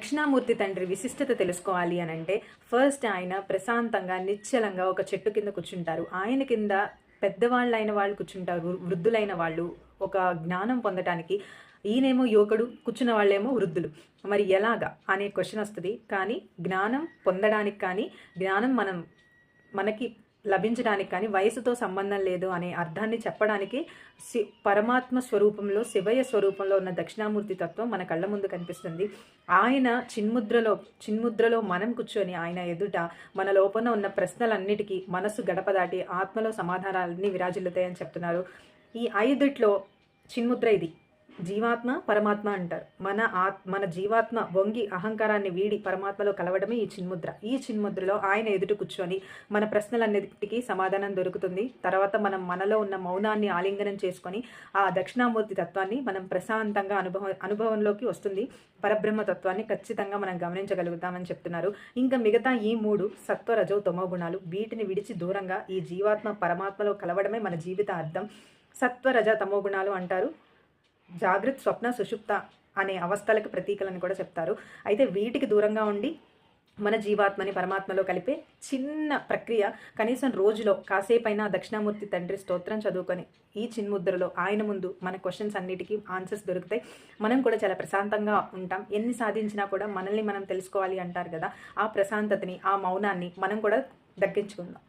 దక్షిణామూర్తి తండ్రి విశిష్టత తెలుసుకోవాలి అని అంటే ఫస్ట్ ఆయన ప్రశాంతంగా నిశ్చలంగా ఒక చెట్టు కింద కూర్చుంటారు. ఆయన కింద పెద్దవాళ్ళైన వాళ్ళు కూర్చుంటారు, వృద్ధులైన వాళ్ళు ఒక జ్ఞానం పొందటానికి. ఈయనేమో యువకుడు, కూర్చున్న వాళ్ళేమో వృద్ధులు. మరి ఎలాగా అనే క్వశ్చన్ వస్తుంది. కానీ జ్ఞానం పొందడానికి కానీ జ్ఞానం మనకి లభించడానికి కానీ వయసుతో సంబంధం లేదు అనే అర్థాన్ని చెప్పడానికి పరమాత్మ స్వరూపంలో, శివయ్య స్వరూపంలో ఉన్న దక్షిణామూర్తి తత్వం మన కళ్ళ ముందు కనిపిస్తుంది. ఆయన చిన్ముద్రలో మనం కూర్చొని ఆయన ఎదుట మన లోపల ఉన్న ప్రశ్నలన్నిటికీ మనసు గడప దాటి ఆత్మలో సమాధానాలన్నీ విరాజిల్లుతాయని చెప్తున్నారు. ఈ 5 చిన్ముద్ర ఇది. జీవాత్మ, పరమాత్మ అంటారు. మన జీవాత్మ వంగి అహంకారాన్ని వీడి పరమాత్మలో కలవడమే ఈ చిన్ముద్ర. ఈ చిన్ముద్రలో ఆయన ఎదుట కూర్చొని మన ప్రశ్నలన్నిటికీ సమాధానం దొరుకుతుంది. తర్వాత మనం మనలో ఉన్న మౌనాన్ని ఆలింగనం చేసుకొని ఆ దక్షిణామూర్తి తత్వాన్ని మనం ప్రశాంతంగా అనుభవంలోకి వస్తుంది. పరబ్రహ్మ తత్వాన్ని ఖచ్చితంగా మనం గమనించగలుగుతామని చెప్తున్నారు. ఇంకా మిగతా ఈ 3 సత్వ, రజో, తమో గుణాలు, వీటిని విడిచి దూరంగా ఈ జీవాత్మ పరమాత్మలో కలవడమే మన జీవిత అర్థం. సత్వ, రజ, తమో గుణాలు అంటారు జాగృత్, స్వప్న, సుషుప్త అనే అవస్థలకు ప్రతీకలను కూడా చెప్తారు. అయితే వీటికి దూరంగా ఉండి మన జీవాత్మని పరమాత్మలో కలిపే చిన్న ప్రక్రియ. కనీసం రోజులో కాసేపైనా దక్షిణామూర్తి తండ్రి స్తోత్రం చదువుకొని ఈ చిన్ముద్రలో ఆయన ముందు మన క్వశ్చన్స్ అన్నిటికీ ఆన్సర్స్ దొరుకుతాయి. మనం కూడా చాలా ప్రశాంతంగా ఉంటాం. ఎన్ని సాధించినా కూడా మనల్ని మనం తెలుసుకోవాలి అంటారు కదా, ఆ ప్రశాంతతని, ఆ మౌనాన్ని మనం కూడా దక్కించుకుందాం.